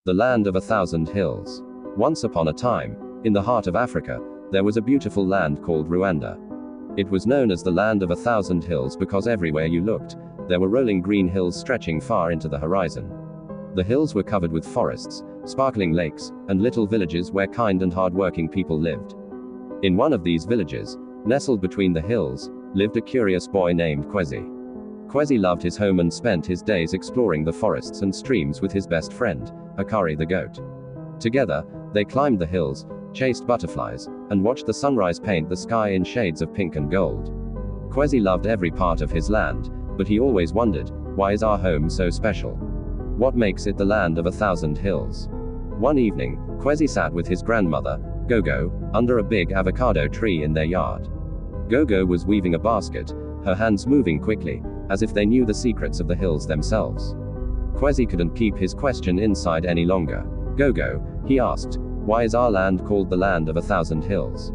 The land of 1,000 hills. Once upon a time, in the heart of Africa, there was a beautiful land called Rwanda. It was known as the land of 1,000 hills because everywhere you looked, there were rolling green hills stretching far into the horizon. The hills were covered with forests, sparkling lakes, and little villages where kind and hard-working people lived. In one of these villages, nestled between the hills, lived a curious boy named Kwezi. Kwezi loved his home and spent his days exploring the forests and streams with his best friend, Akari the goat. Together, they climbed the hills, chased butterflies, and watched the sunrise paint the sky in shades of pink and gold. Kwezi loved every part of his land, but he always wondered, why is our home so special? What makes it the land of 1,000 hills? One evening, Kwezi sat with his grandmother, Gogo, under a big avocado tree in their yard. Gogo was weaving a basket, her hands moving quickly, as if they knew the secrets of the hills themselves. Kwezi couldn't keep his question inside any longer. Gogo, he asked, why is our land called the land of 1,000 hills?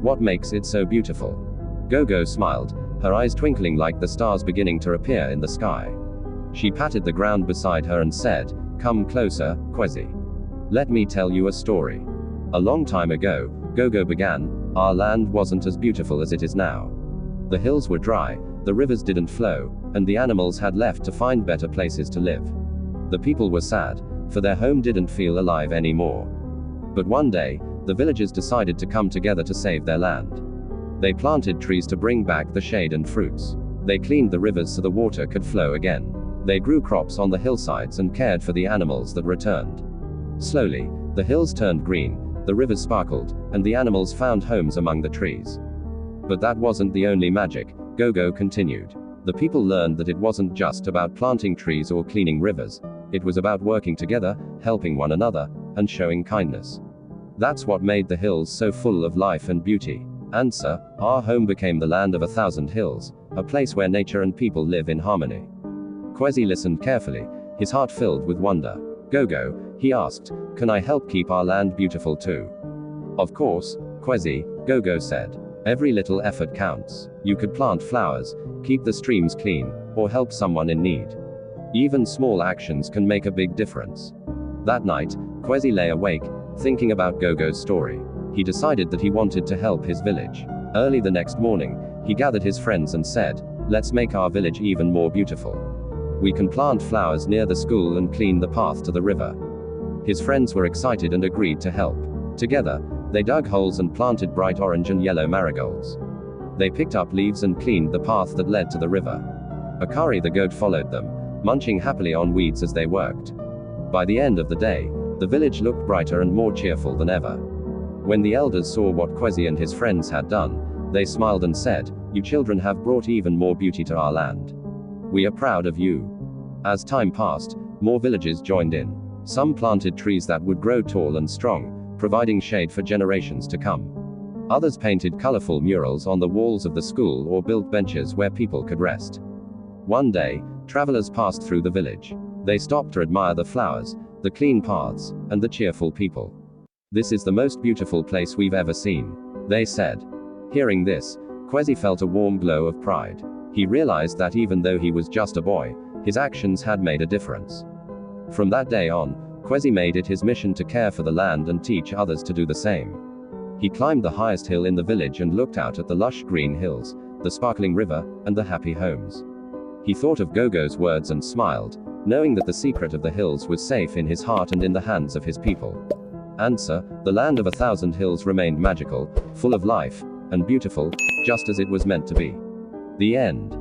What makes it so beautiful? Gogo smiled, her eyes twinkling like the stars beginning to appear in the sky. She patted the ground beside her and said, "Come closer, Kwezi. Let me tell you a story. A long time ago, Gogo began, our land wasn't as beautiful as it is now. The hills were dry, the rivers didn't flow, and the animals had left to find better places to live. The people were sad, for their home didn't feel alive anymore. But one day, the villagers decided to come together to save their land. They planted trees to bring back the shade and fruits. They cleaned the rivers so the water could flow again. They grew crops on the hillsides and cared for the animals that returned. Slowly, the hills turned green, the rivers sparkled, and the animals found homes among the trees. But that wasn't the only magic, Gogo continued. The people learned that it wasn't just about planting trees or cleaning rivers. It was about working together, helping one another, and showing kindness. That's what made the hills so full of life and beauty. Answer, our home became the land of 1,000 hills, a place where nature and people live in harmony. Kwezi listened carefully, his heart filled with wonder. Gogo, he asked, can I help keep our land beautiful too? Of course, Kwezi, Gogo said. Every little effort counts. You could plant flowers, keep the streams clean, or help someone in need. Even small actions can make a big difference. That night, Kwezi lay awake, thinking about Gogo's story. He decided that he wanted to help his village. Early the next morning, he gathered his friends and said, let's make our village even more beautiful. We can plant flowers near the school and clean the path to the river. His friends were excited and agreed to help. Together, they dug holes and planted bright orange and yellow marigolds. They picked up leaves and cleaned the path that led to the river. Akari the goat followed them, munching happily on weeds as they worked. By the end of the day, the village looked brighter and more cheerful than ever. When the elders saw what Kwezi and his friends had done, they smiled and said, you children have brought even more beauty to our land. We are proud of you. As time passed, more villages joined in. Some planted trees that would grow tall and strong, providing shade for generations to come. Others painted colorful murals on the walls of the school or built benches where people could rest. One day, travelers passed through the village. They stopped to admire the flowers, the clean paths, and the cheerful people. This is the most beautiful place we've ever seen, they said. Hearing this, Kwezi felt a warm glow of pride. He realized that even though he was just a boy, his actions had made a difference. From that day on, Kwezi made it his mission to care for the land and teach others to do the same. He climbed the highest hill in the village and looked out at the lush green hills, the sparkling river, and the happy homes. He thought of Gogo's words and smiled, knowing that the secret of the hills was safe in his heart and in the hands of his people. Answer, the land of 1,000 hills remained magical, full of life, and beautiful, just as it was meant to be. The end.